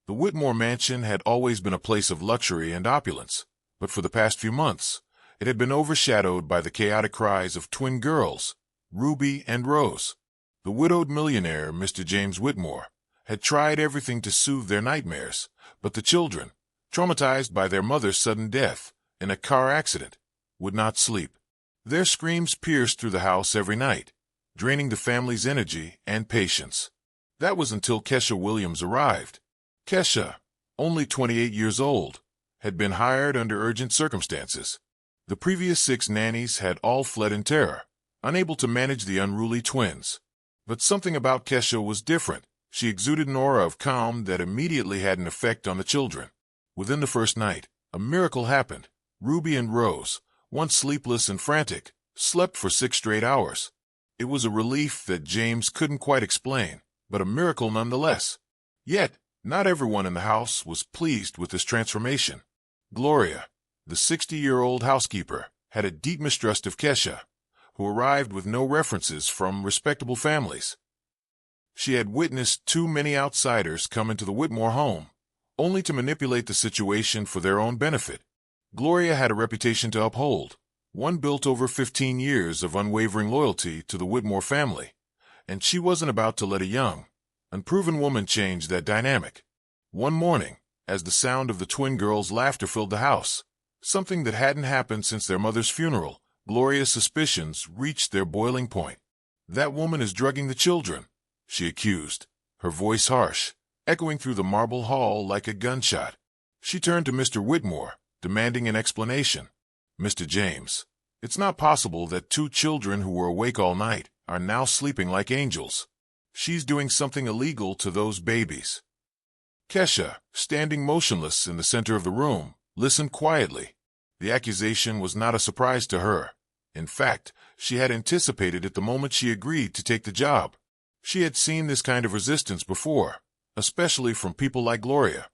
The Whitmore mansion had always been a place of luxury and opulence, but for the past few months, it had been overshadowed by the chaotic cries of twin girls, Ruby and Rose. The widowed millionaire, Mr. James Whitmore, had tried everything to soothe their nightmares, but the children, traumatized by their mother's sudden death in a car accident, would not sleep. Their screams pierced through the house every night, draining the family's energy and patience. That was until Kesha Williams arrived. Kesha, only 28 years old, had been hired under urgent circumstances. The previous 6 nannies had all fled in terror, unable to manage the unruly twins. But something about Kesha was different. She exuded an aura of calm that immediately had an effect on the children. Within the first night, a miracle happened. Ruby and Rose, once sleepless and frantic, slept for 6 straight hours. It was a relief that James couldn't quite explain, but a miracle nonetheless. Yet, not everyone in the house was pleased with this transformation. Gloria, the 60-year-old housekeeper, had a deep mistrust of Kesha, who arrived with no references from respectable families. She had witnessed too many outsiders come into the Whitmore home, only to manipulate the situation for their own benefit. Gloria had a reputation to uphold, one built over 15 years of unwavering loyalty to the Whitmore family, and she wasn't about to let a young, unproven woman change that dynamic. One morning, as the sound of the twin girls' laughter filled the house, something that hadn't happened since their mother's funeral, Gloria's suspicions reached their boiling point. "That woman is drugging the children," she accused, her voice harsh, echoing through the marble hall like a gunshot. She turned to Mr. Whitmore, demanding an explanation. "Mr. James, it's not possible that 2 children who were awake all night are now sleeping like angels. She's doing something illegal to those babies." Kesha, standing motionless in the center of the room, listened quietly. The accusation was not a surprise to her. In fact, she had anticipated it the moment she agreed to take the job. She had seen this kind of resistance before, especially from people like Gloria,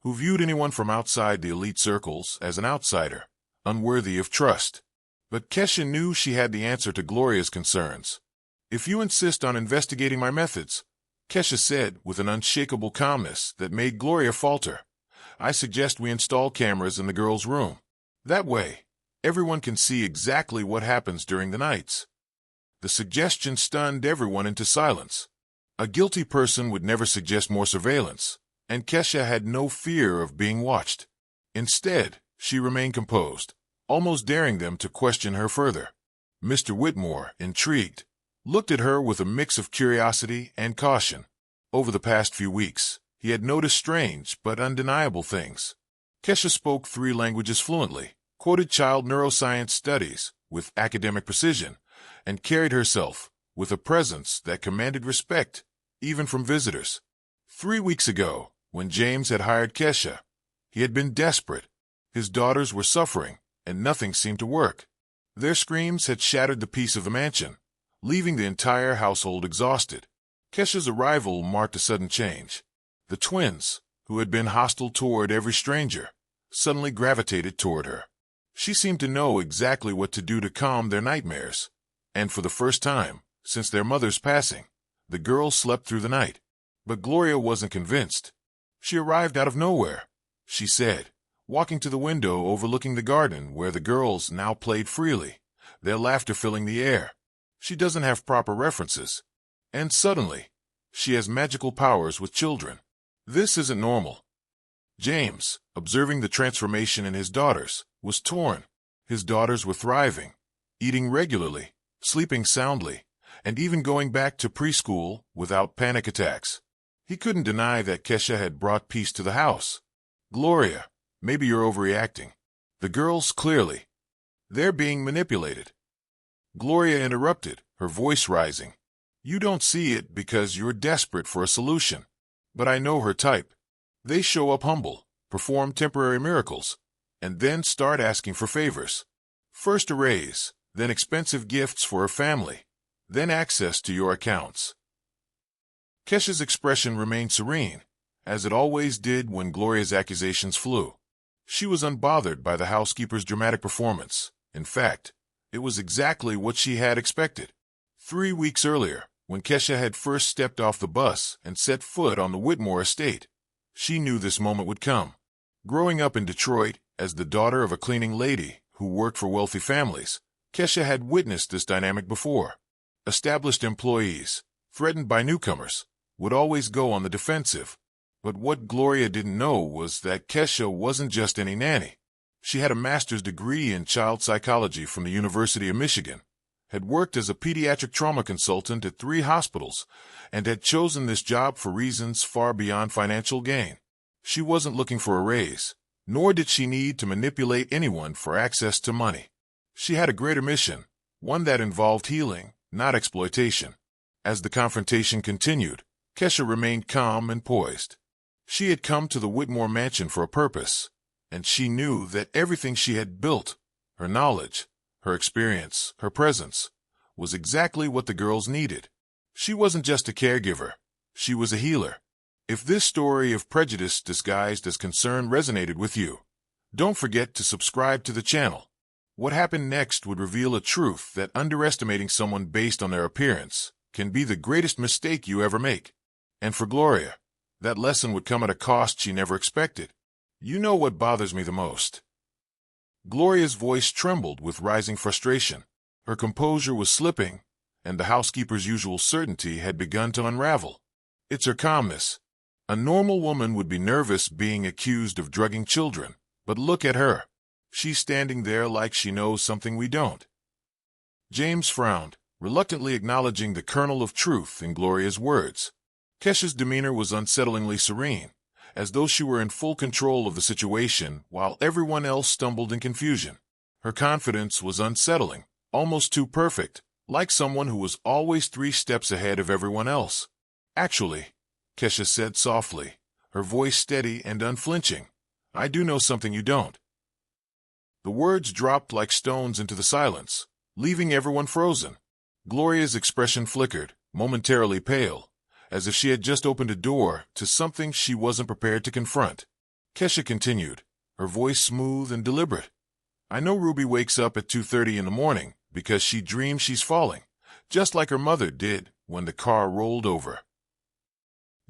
who viewed anyone from outside the elite circles as an outsider, unworthy of trust. But Kesha knew she had the answer to Gloria's concerns. "If you insist on investigating my methods," Kesha said with an unshakable calmness that made Gloria falter, "I suggest we install cameras in the girls' room. That way, everyone can see exactly what happens during the nights." The suggestion stunned everyone into silence. A guilty person would never suggest more surveillance, and Kesha had no fear of being watched. Instead, she remained composed, almost daring them to question her further. Mr. Whitmore, intrigued, looked at her with a mix of curiosity and caution. Over the past few weeks, he had noticed strange but undeniable things. Kesha spoke 3 languages fluently, quoted child neuroscience studies with academic precision, and carried herself with a presence that commanded respect, even from visitors. 3 weeks ago, when James had hired Kesha, he had been desperate. His daughters were suffering, and nothing seemed to work. Their screams had shattered the peace of the mansion, leaving the entire household exhausted. Kesha's arrival marked a sudden change. The twins, who had been hostile toward every stranger, suddenly gravitated toward her. She seemed to know exactly what to do to calm their nightmares, and for the first time since their mother's passing, the girls slept through the night. But Gloria wasn't convinced. "She arrived out of nowhere," she said, walking to the window overlooking the garden where the girls now played freely, their laughter filling the air. "She doesn't have proper references. And suddenly, she has magical powers with children. This isn't normal." James, observing the transformation in his daughters, was torn. His daughters were thriving, eating regularly, sleeping soundly, and even going back to preschool without panic attacks. He couldn't deny that Kesha had brought peace to the house. "Gloria, maybe you're overreacting." "The girls, clearly. They're being manipulated." Gloria interrupted, her voice rising. "You don't see it because you're desperate for a solution. But I know her type. They show up humble, perform temporary miracles, and then start asking for favors. First a raise, then expensive gifts for her family, then access to your accounts." Kesha's expression remained serene, as it always did when Gloria's accusations flew. She was unbothered by the housekeeper's dramatic performance. In fact, it was exactly what she had expected. 3 weeks earlier, when Kesha had first stepped off the bus and set foot on the Whitmore estate, She knew this moment would come. Growing up in Detroit as the daughter of a cleaning lady who worked for wealthy families, Kesha had witnessed this dynamic before. Established employees, threatened by newcomers, would always go on the defensive. But what Gloria didn't know was that Kesha wasn't just any nanny. She had a master's degree in child psychology from the University of Michigan, had worked as a pediatric trauma consultant at 3 hospitals, and had chosen this job for reasons far beyond financial gain. She wasn't looking for a raise, nor did she need to manipulate anyone for access to money. She had a greater mission, one that involved healing, not exploitation. As the confrontation continued, Kesha remained calm and poised. She had come to the Whitmore mansion for a purpose, and she knew that everything she had built, her knowledge, her experience, her presence, was exactly what the girls needed. She wasn't just a caregiver. She was a healer. If this story of prejudice disguised as concern resonated with you, don't forget to subscribe to the channel. What happened next would reveal a truth that underestimating someone based on their appearance can be the greatest mistake you ever make. And for Gloria, that lesson would come at a cost she never expected. You know what bothers me the most? Gloria's voice trembled with rising frustration. Her composure was slipping, and the housekeeper's usual certainty had begun to unravel. It's her calmness. A normal woman would be nervous being accused of drugging children, but look at her. She's standing there like she knows something we don't. James frowned, reluctantly acknowledging the kernel of truth in Gloria's words. Kesha's demeanor was unsettlingly serene, as though she were in full control of the situation while everyone else stumbled in confusion. Her confidence was unsettling, almost too perfect, like someone who was always 3 steps ahead of everyone else. Actually, Kesha said softly, her voice steady and unflinching, I do know something you don't. The words dropped like stones into the silence, leaving everyone frozen. Gloria's expression flickered, momentarily pale, as if she had just opened a door to something she wasn't prepared to confront. Kesha continued, her voice smooth and deliberate. I know Ruby wakes up at 2:30 in the morning because she dreams she's falling, just like her mother did when the car rolled over.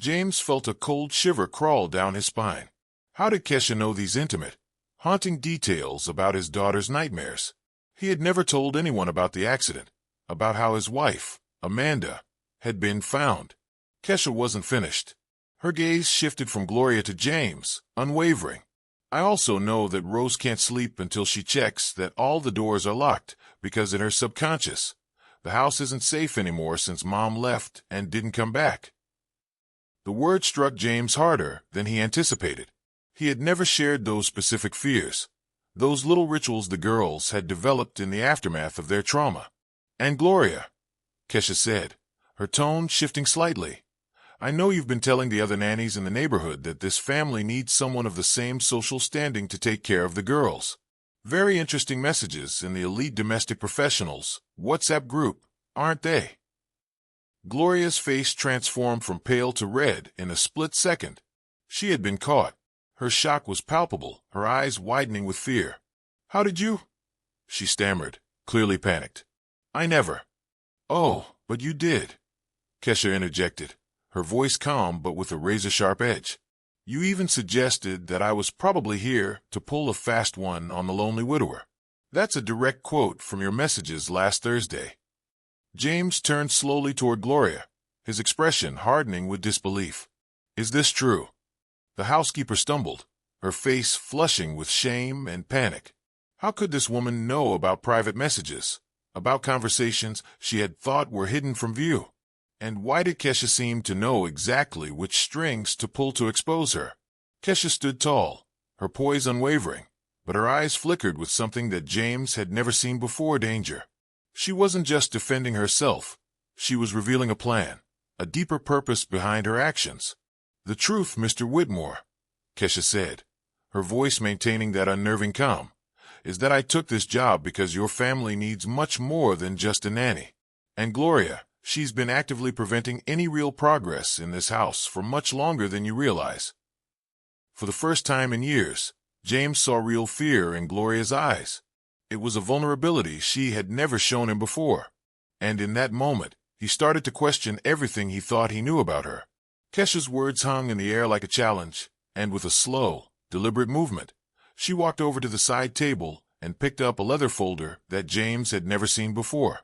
James felt a cold shiver crawl down his spine. How did Kesha know these intimate, haunting details about his daughter's nightmares? He had never told anyone about the accident, about how his wife, Amanda, had been found. Kesha wasn't finished. Her gaze shifted from Gloria to James, unwavering. I also know that Rose can't sleep until she checks that all the doors are locked, because in her subconscious, the house isn't safe anymore since Mom left and didn't come back. The word struck James harder than he anticipated. He had never shared those specific fears, those little rituals the girls had developed in the aftermath of their trauma. And Gloria, Kesha said, her tone shifting slightly, I know you've been telling the other nannies in the neighborhood that this family needs someone of the same social standing to take care of the girls. Very interesting messages in the Elite Domestic Professionals WhatsApp group, aren't they? Gloria's face transformed from pale to red in a split second. She had been caught. Her shock was palpable, her eyes widening with fear. How did you? She stammered, clearly panicked. I never. Oh, but you did. Kesha interjected, her voice calm but with a razor-sharp edge. You even suggested that I was probably here to pull a fast one on the lonely widower. That's a direct quote from your messages last Thursday. James turned slowly toward Gloria, his expression hardening with disbelief. Is this true? The housekeeper stumbled, her face flushing with shame and panic. How could this woman know about private messages, about conversations she had thought were hidden from view? And why did Kesha seem to know exactly which strings to pull to expose her? Kesha stood tall, her poise unwavering, but her eyes flickered with something that James had never seen before: danger. She wasn't just defending herself. She was revealing a plan, a deeper purpose behind her actions. The truth, Mr. Whitmore, Kesha said, her voice maintaining that unnerving calm, is that I took this job because your family needs much more than just a nanny. And Gloria, she's been actively preventing any real progress in this house for much longer than you realize. For the first time in years, James saw real fear in Gloria's eyes. It was a vulnerability she had never shown him before. And in that moment, he started to question everything he thought he knew about her. Kesha's words hung in the air like a challenge, and with a slow, deliberate movement, she walked over to the side table and picked up a leather folder that James had never seen before.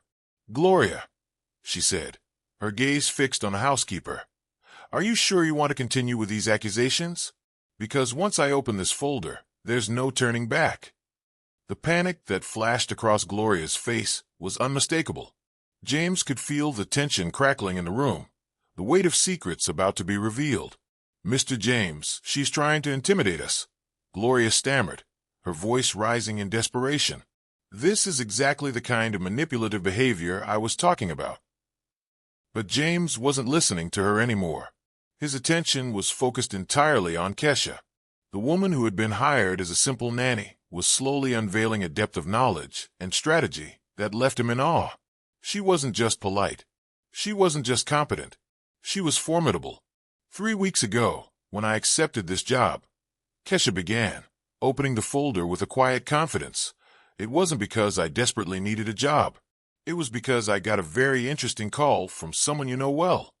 "Gloria," she said, her gaze fixed on the housekeeper, "are you sure you want to continue with these accusations? Because once I open this folder, there's no turning back." The panic that flashed across Gloria's face was unmistakable. James could feel the tension crackling in the room, the weight of secrets about to be revealed. "Mr. James, she's trying to intimidate us," Gloria stammered, her voice rising in desperation. "This is exactly the kind of manipulative behavior I was talking about." But James wasn't listening to her anymore. His attention was focused entirely on Kesha. The woman who had been hired as a simple nanny was slowly unveiling a depth of knowledge and strategy that left him in awe. She wasn't just polite. She wasn't just competent. She was formidable. "3 weeks ago, when I accepted this job," Kesha began, opening the folder with a quiet confidence, "it wasn't because I desperately needed a job. It was because I got a very interesting call from someone you know well."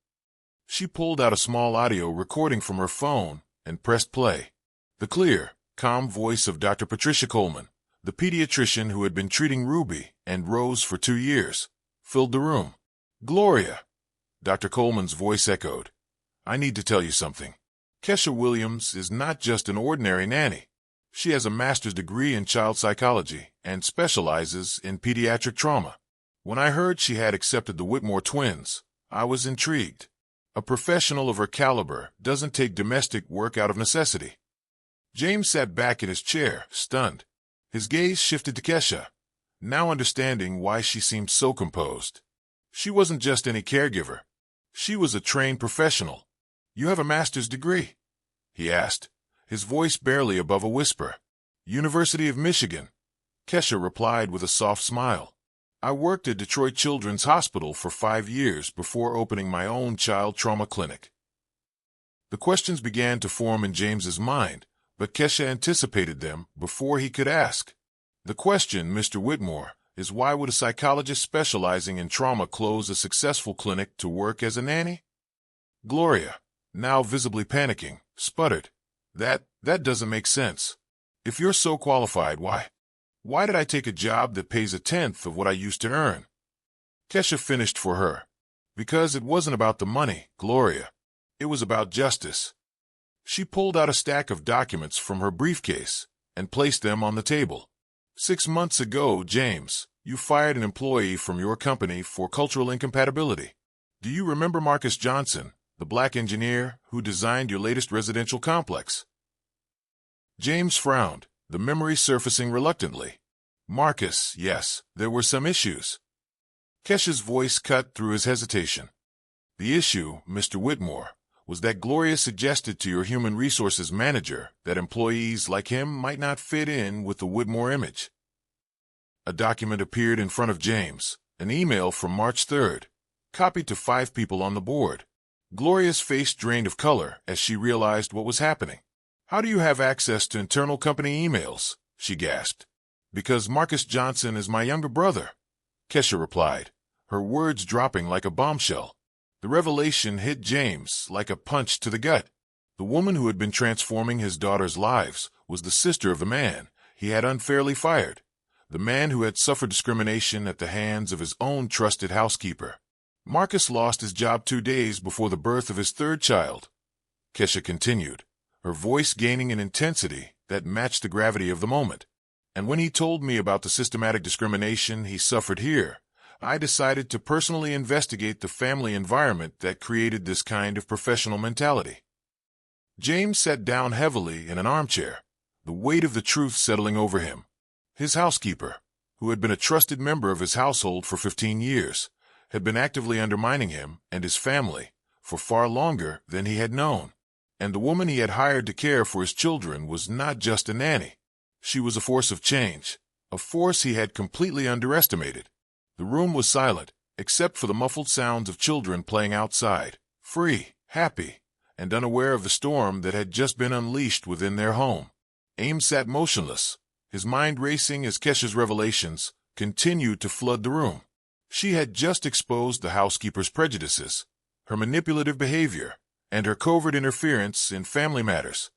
She pulled out a small audio recording from her phone and pressed play. The clear, calm voice of Dr. Patricia Coleman, the pediatrician who had been treating Ruby and Rose for 2 years, filled the room. "Gloria," Dr. Coleman's voice echoed, "I need to tell you something. Kesha Williams is not just an ordinary nanny. She has a master's degree in child psychology and specializes in pediatric trauma. When I heard she had accepted the Whitmore twins, I was intrigued. A professional of her caliber doesn't take domestic work out of necessity." James sat back in his chair, stunned. His gaze shifted to Kesha, now understanding why she seemed so composed. She wasn't just any caregiver. She was a trained professional. "You have a master's degree?" he asked, his voice barely above a whisper. "University of Michigan," Kesha replied with a soft smile. "I worked at Detroit Children's Hospital for 5 years before opening my own child trauma clinic." The questions began to form in James's mind, but Kesha anticipated them before he could ask. "The question, Mr. Whitmore, is why would a psychologist specializing in trauma close a successful clinic to work as a nanny?" Gloria, now visibly panicking, sputtered, That doesn't make sense. If you're so qualified, why did I take a job that pays 1/10 of what I used to earn?" Kesha finished for her. "Because it wasn't about the money, Gloria. It was about justice." She pulled out a stack of documents from her briefcase and placed them on the table. "6 months ago, James, you fired an employee from your company for cultural incompatibility. Do you remember Marcus Johnson, the black engineer who designed your latest residential complex?" James frowned, the memory surfacing reluctantly. "Marcus, yes, there were some issues." Kesha's voice cut through his hesitation. "The issue, Mr. Whitmore, was that Gloria suggested to your human resources manager that employees like him might not fit in with the Whitmore image." A document appeared in front of James, an email from March 3rd, copied to 5 people on the board. Gloria's face drained of color as she realized what was happening. "How do you have access to internal company emails?" she gasped. "Because Marcus Johnson is my younger brother," Kesha replied, her words dropping like a bombshell. The revelation hit James like a punch to the gut. The woman who had been transforming his daughter's lives was the sister of the man he had unfairly fired, the man who had suffered discrimination at the hands of his own trusted housekeeper. "Marcus lost his job 2 days before the birth of his 3rd child," Kesha continued, her voice gaining an intensity that matched the gravity of the moment. "And when he told me about the systematic discrimination he suffered here, I decided to personally investigate the family environment that created this kind of professional mentality." James sat down heavily in an armchair, the weight of the truth settling over him. His housekeeper, who had been a trusted member of his household for 15 years, had been actively undermining him and his family for far longer than he had known. And the woman he had hired to care for his children was not just a nanny. She was a force of change, a force he had completely underestimated. The room was silent, except for the muffled sounds of children playing outside, free, happy, and unaware of the storm that had just been unleashed within their home. Ames sat motionless, his mind racing as Kesha's revelations continued to flood the room. She had just exposed the housekeeper's prejudices, her manipulative behavior, and her covert interference in family matters.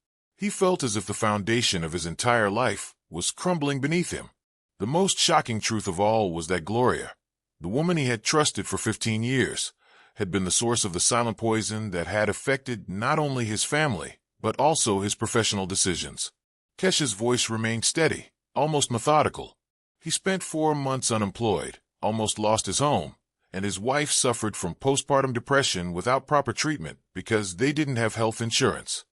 He felt as if the foundation of his entire life was crumbling beneath him. The most shocking truth of all was that Gloria, the woman he had trusted for 15 years, had been the source of the silent poison that had affected not only his family, but also his professional decisions. Kesha's voice remained steady, almost methodical. He spent 4 months unemployed, almost lost his home, and his wife suffered from postpartum depression without proper treatment because they didn't have health insurance.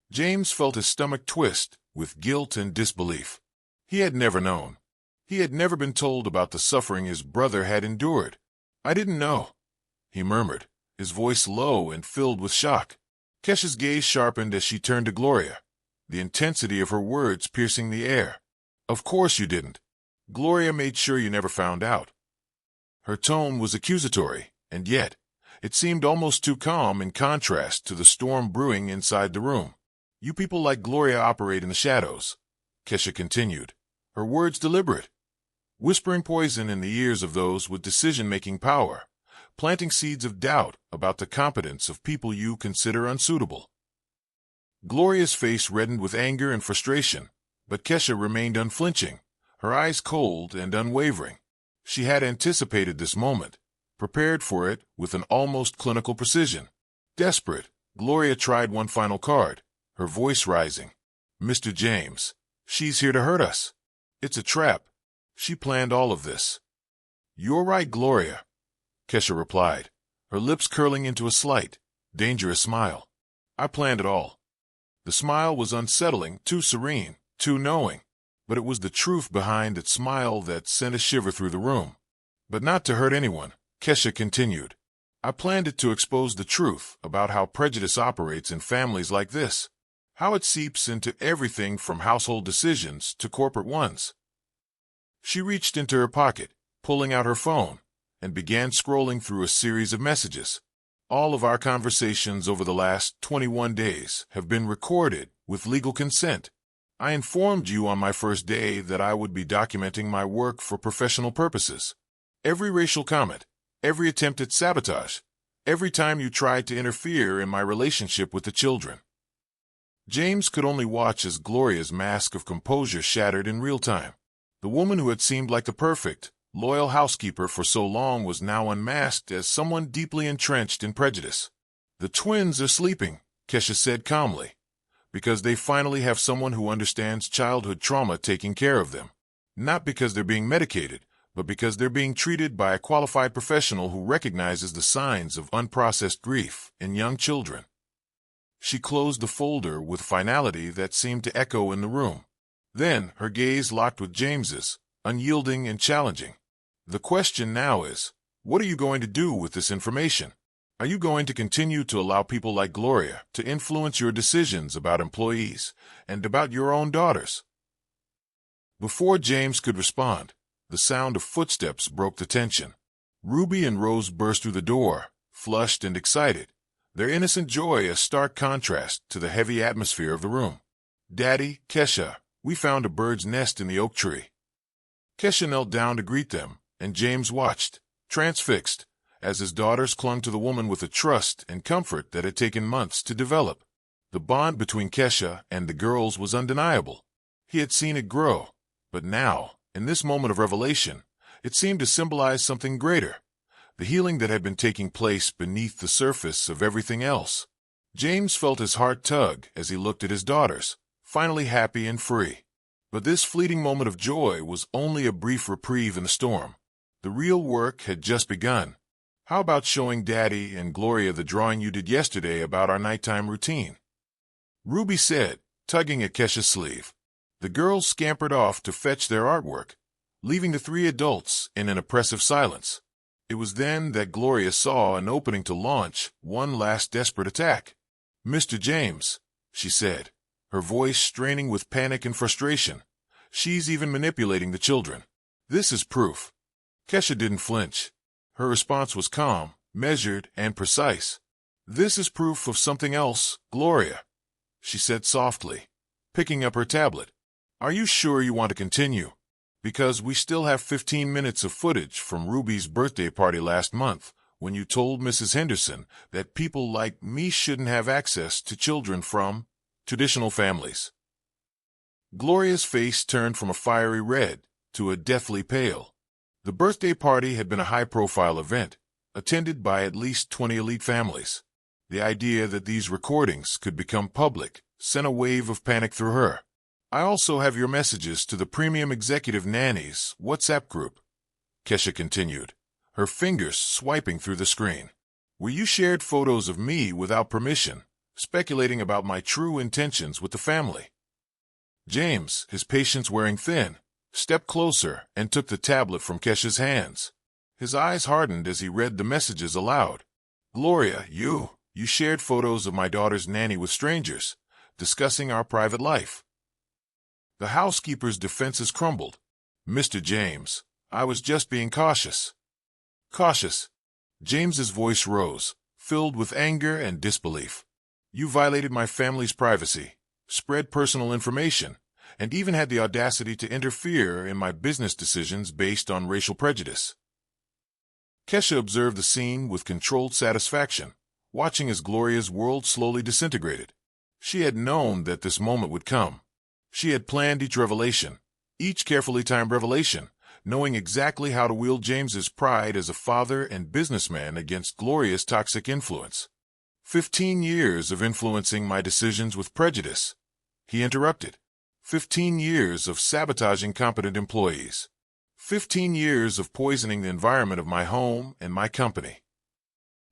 James felt his stomach twist with guilt and disbelief. He had never known. He had never been told about the suffering his brother had endured. "I didn't know," he murmured, his voice low and filled with shock. Kesha's gaze sharpened as she turned to Gloria, the intensity of her words piercing the air. "Of course you didn't. Gloria made sure you never found out." Her tone was accusatory, and yet it seemed almost too calm in contrast to the storm brewing inside the room. "You people like Gloria operate in the shadows," Kesha continued, her words deliberate, whispering poison in the ears of those with decision-making power, planting seeds of doubt about the competence of people you consider unsuitable. Gloria's face reddened with anger and frustration, but Kesha remained unflinching, her eyes cold and unwavering. She had anticipated this moment, prepared for it with an almost clinical precision. Desperate, Gloria tried one final card, her voice rising. "Mr. James, she's here to hurt us. It's a trap. She planned all of this." "You're right, Gloria," Kesha replied, her lips curling into a slight, dangerous smile. "I planned it all." The smile was unsettling, too serene, too knowing, but it was the truth behind that smile that sent a shiver through the room. "But not to hurt anyone," Kesha continued. "I planned it to expose the truth about how prejudice operates in families like this, how it seeps into everything from household decisions to corporate ones." She reached into her pocket, pulling out her phone, and began scrolling through a series of messages. "All of our conversations over the last 21 days have been recorded with legal consent. I informed you on my first day that I would be documenting my work for professional purposes. Every racial comment, every attempt at sabotage, every time you tried to interfere in my relationship with the children." James could only watch as Gloria's mask of composure shattered in real time. The woman who had seemed like the perfect, loyal housekeeper for so long was now unmasked as someone deeply entrenched in prejudice. "The twins are sleeping," Kesha said calmly, "because they finally have someone who understands childhood trauma taking care of them. Not because they're being medicated, but because they're being treated by a qualified professional who recognizes the signs of unprocessed grief in young children." She closed the folder with finality that seemed to echo in the room. Then her gaze locked with James's, unyielding and challenging. "The question now is, what are you going to do with this information? Are you going to continue to allow people like Gloria to influence your decisions about employees and about your own daughters?" Before James could respond, the sound of footsteps broke the tension. Ruby and Rose burst through the door, flushed and excited, their innocent joy a stark contrast to the heavy atmosphere of the room. "Daddy, Kesha, we found a bird's nest in the oak tree." Kesha knelt down to greet them, and James watched, transfixed, as his daughters clung to the woman with a trust and comfort that had taken months to develop. The bond between Kesha and the girls was undeniable. He had seen it grow, but now, in this moment of revelation, it seemed to symbolize something greater, the healing that had been taking place beneath the surface of everything else. James felt his heart tug as he looked at his daughters, finally happy and free. But this fleeting moment of joy was only a brief reprieve in the storm. The real work had just begun. "How about showing Daddy and Gloria the drawing you did yesterday about our nighttime routine?" Ruby said, tugging at Kesha's sleeve. The girls scampered off to fetch their artwork, leaving the three adults in an oppressive silence. It was then that Gloria saw an opening to launch one last desperate attack. "Mr. James," she said, her voice straining with panic and frustration. "She's even manipulating the children. This is proof." Kesha didn't flinch. Her response was calm, measured, and precise. "This is proof of something else, Gloria," she said softly, picking up her tablet. "Are you sure you want to continue? Because we still have 15 minutes of footage from Ruby's birthday party last month, when you told Mrs. Henderson that people like me shouldn't have access to children from traditional families. Gloria's face turned from a fiery red to a deathly pale. The birthday party had been a high-profile event, attended by at least 20 elite families. The idea that these recordings could become public sent a wave of panic through her. "I also have your messages to the Premium Executive Nanny's WhatsApp group," Kesha continued, her fingers swiping through the screen. "Where you shared photos of me without permission, speculating about my true intentions with the family." James, his patience wearing thin, stepped closer and took the tablet from Kesha's hands. His eyes hardened as he read the messages aloud. "Gloria, you shared photos of my daughter's nanny with strangers, discussing our private life." The housekeeper's defenses crumbled. "Mr. James, I was just being cautious." "Cautious?" James's voice rose, filled with anger and disbelief. "You violated my family's privacy, spread personal information, and even had the audacity to interfere in my business decisions based on racial prejudice." Kesha observed the scene with controlled satisfaction, watching as Gloria's world slowly disintegrated. She had known that this moment would come. She had planned each revelation, each carefully timed revelation, knowing exactly how to wield James's pride as a father and businessman against Gloria's toxic influence. 15 years of influencing my decisions with prejudice," he interrupted. 15 years of sabotaging competent employees. 15 years of poisoning the environment of my home and my company.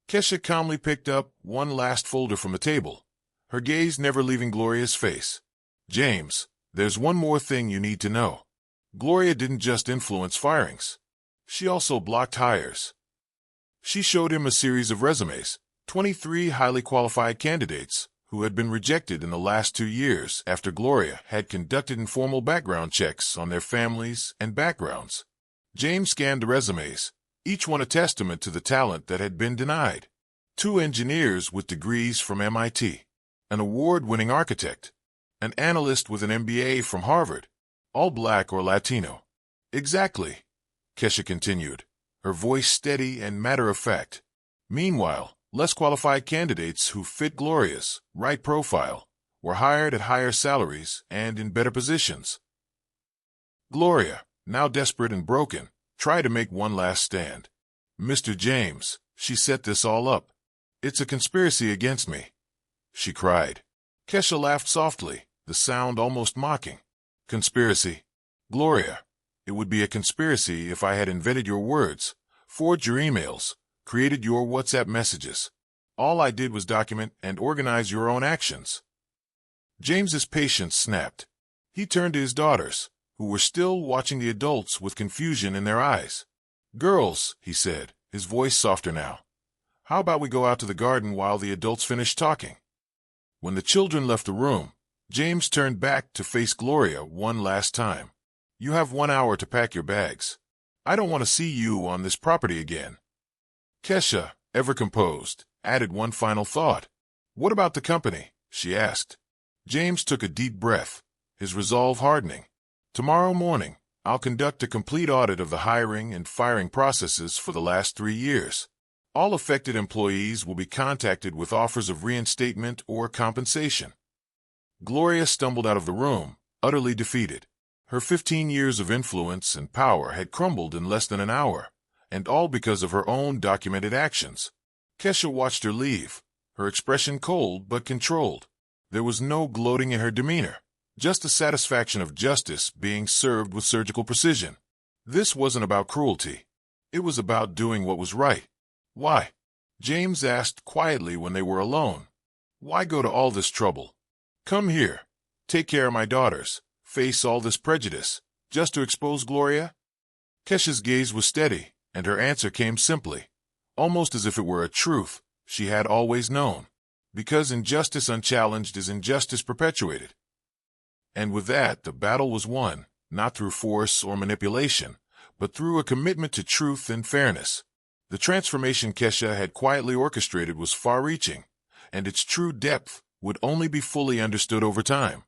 Kesha calmly picked up one last folder from the table, her gaze never leaving Gloria's face. "James, there's one more thing you need to know. Gloria didn't just influence firings. She also blocked hires." She showed him a series of resumes, 23 highly qualified candidates who had been rejected in the last 2 years after Gloria had conducted informal background checks on their families and backgrounds. James scanned the resumes, each one a testament to the talent that had been denied. 2 engineers with degrees from MIT, an award-winning architect, an analyst with an MBA from Harvard, all black or Latino. "Exactly," Kesha continued, her voice steady and matter-of-fact. "Meanwhile, less qualified candidates who fit Gloria's right profile were hired at higher salaries and in better positions." Gloria, now desperate and broken, tried to make one last stand. "Mr. James, she set this all up. It's a conspiracy against me," she cried. Kesha laughed softly, the sound almost mocking. "Conspiracy? Gloria, it would be a conspiracy if I had invented your words, forged your emails, created your WhatsApp messages. All I did was document and organize your own actions." James's patience snapped. He turned to his daughters, who were still watching the adults with confusion in their eyes. "Girls," he said, his voice softer now, "how about we go out to the garden while the adults finish talking?" When the children left the room, James turned back to face Gloria one last time. "You have 1 hour to pack your bags. I don't want to see you on this property again." Kesha, ever composed, added one final thought. "What about the company?" she asked. James took a deep breath, his resolve hardening. "Tomorrow morning, I'll conduct a complete audit of the hiring and firing processes for the last 3 years. All affected employees will be contacted with offers of reinstatement or compensation." Gloria stumbled out of the room, utterly defeated. Her 15 years of influence and power had crumbled in less than an hour, and all because of her own documented actions. Kesha watched her leave, her expression cold but controlled. There was no gloating in her demeanor, just the satisfaction of justice being served with surgical precision. This wasn't about cruelty. It was about doing what was right. "Why?" James asked quietly when they were alone. "Why go to all this trouble? Come here, take care of my daughters, face all this prejudice, just to expose Gloria?" Kesha's gaze was steady, and her answer came simply, almost as if it were a truth she had always known. Because injustice unchallenged is injustice perpetuated. And with that, the battle was won, not through force or manipulation, but through a commitment to truth and fairness. The transformation Kesha had quietly orchestrated was far-reaching, and its true depth would only be fully understood over time.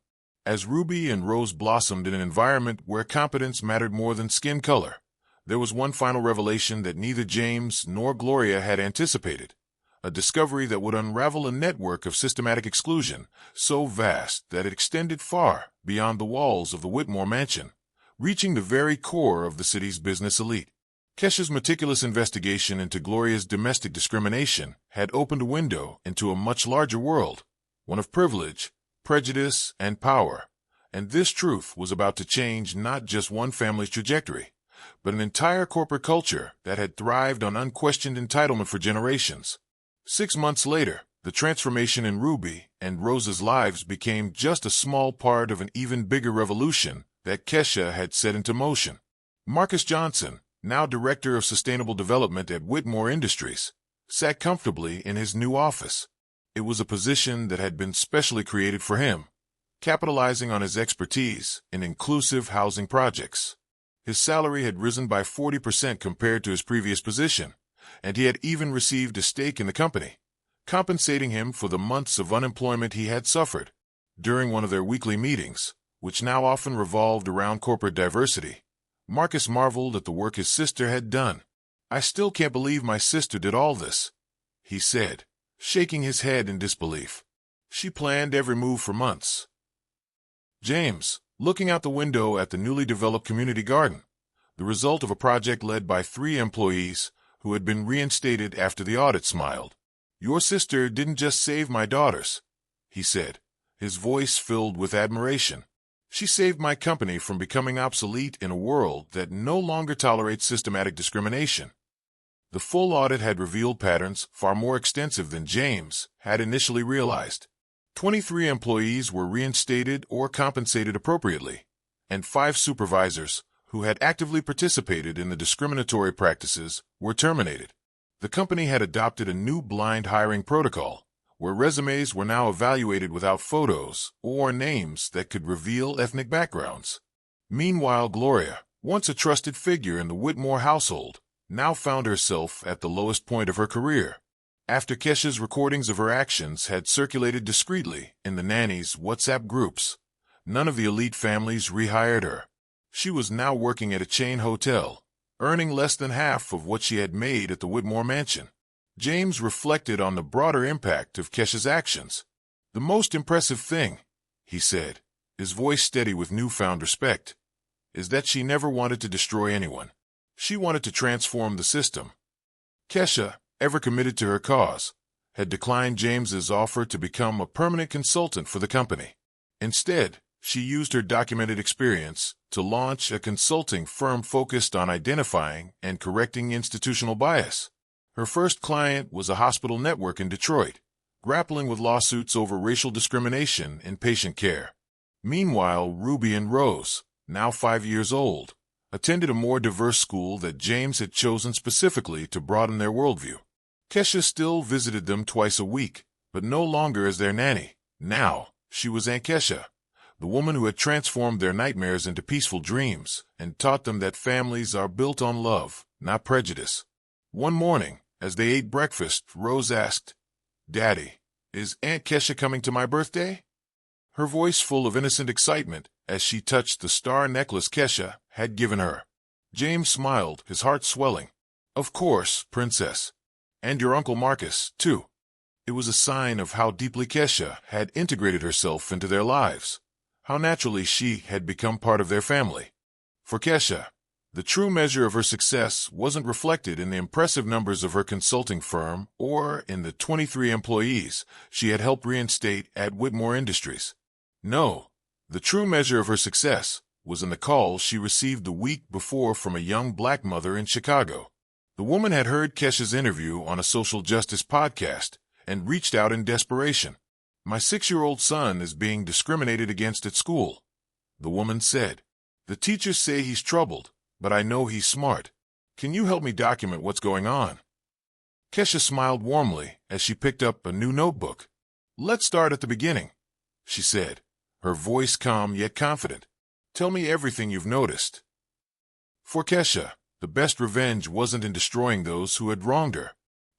As Ruby and Rose blossomed in an environment where competence mattered more than skin color, there was one final revelation that neither James nor Gloria had anticipated. a discovery that would unravel a network of systematic exclusion so vast that it extended far beyond the walls of the Whitmore mansion, reaching the very core of the city's business elite. Kesha's meticulous investigation into Gloria's domestic discrimination had opened a window into a much larger world, one of privilege, prejudice, and power, and this truth was about to change not just one family's trajectory, but an entire corporate culture that had thrived on unquestioned entitlement for generations. 6 months later, the transformation in Ruby and Rose's lives became just a small part of an even bigger revolution that Kesha had set into motion. Marcus Johnson, now Director of Sustainable Development at Whitmore Industries, sat comfortably in his new office. It was a position that had been specially created for him, capitalizing on his expertise in inclusive housing projects. His salary had risen by 40% compared to his previous position, and he had even received a stake in the company, compensating him for the months of unemployment he had suffered. During one of their weekly meetings, which now often revolved around corporate diversity, Marcus marveled at the work his sister had done. "I still can't believe my sister did all this," he said, shaking his head in disbelief. "She planned every move for months." James, looking out the window at the newly developed community garden, the result of a project led by 3 employees who had been reinstated after the audit, smiled. "Your sister didn't just save my daughters," he said, his voice filled with admiration. "She saved my company from becoming obsolete in a world that no longer tolerates systematic discrimination." The full audit had revealed patterns far more extensive than James had initially realized. 23 employees were reinstated or compensated appropriately, and 5 supervisors who had actively participated in the discriminatory practices were terminated. The company had adopted a new blind hiring protocol, where resumes were now evaluated without photos or names that could reveal ethnic backgrounds. Meanwhile, Gloria, once a trusted figure in the Whitmore household, now found herself at the lowest point of her career. After Kesha's recordings of her actions had circulated discreetly in the Nanny's WhatsApp groups, none of the elite families rehired her. She was now working at a chain hotel, earning less than half of what she had made at the Whitmore mansion. James reflected on the broader impact of Kesha's actions. "The most impressive thing," he said, his voice steady with newfound respect, "is that she never wanted to destroy anyone. She wanted to transform the system." Kesha, ever committed to her cause, had declined James's offer to become a permanent consultant for the company. Instead, she used her documented experience to launch a consulting firm focused on identifying and correcting institutional bias. Her first client was a hospital network in Detroit, grappling with lawsuits over racial discrimination in patient care. Meanwhile, Ruby and Rose, now 5 years old, attended a more diverse school that James had chosen specifically to broaden their worldview. Kesha still visited them twice a week, but no longer as their nanny. Now, she was Aunt Kesha, the woman who had transformed their nightmares into peaceful dreams and taught them that families are built on love, not prejudice. One morning, as they ate breakfast, Rose asked, "Daddy, is Aunt Kesha coming to my birthday?" Her voice full of innocent excitement as she touched the star necklace Kesha had given her. James smiled, his heart swelling. "Of course, Princess. And your Uncle Marcus, too." It was a sign of how deeply Kesha had integrated herself into their lives, how naturally she had become part of their family. For Kesha, the true measure of her success wasn't reflected in the impressive numbers of her consulting firm or in the 23 employees she had helped reinstate at Whitmore Industries. No, the true measure of her success was in the call she received the week before from a young black mother in Chicago. The woman had heard Kesha's interview on a social justice podcast and reached out in desperation. "My 6-year-old son is being discriminated against at school," the woman said. "The teachers say he's troubled, but I know he's smart. Can you help me document what's going on?" Kesha smiled warmly as she picked up a new notebook. "Let's start at the beginning," she said, her voice calm yet confident. "Tell me everything you've noticed." For Kesha, the best revenge wasn't in destroying those who had wronged her.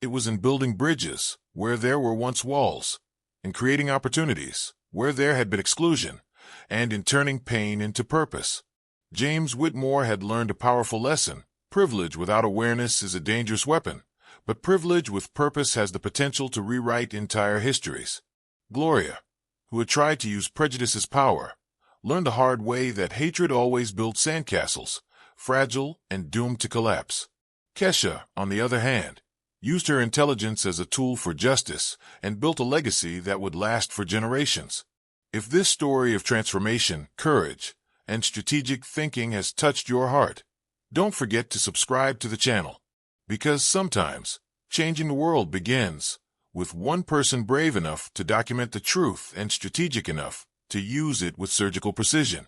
It was in building bridges where there were once walls, in creating opportunities where there had been exclusion, and in turning pain into purpose. James Whitmore had learned a powerful lesson. Privilege without awareness is a dangerous weapon, But privilege with purpose has the potential to rewrite entire histories. Gloria, who had tried to use prejudice's power, learned the hard way that hatred always builds sandcastles, fragile and doomed to collapse. Kesha, on the other hand, used her intelligence as a tool for justice and built a legacy that would last for generations. If this story of transformation, courage, and strategic thinking has touched your heart, don't forget to subscribe to the channel. Because sometimes, changing the world begins with one person brave enough to document the truth and strategic enough to use it with surgical precision.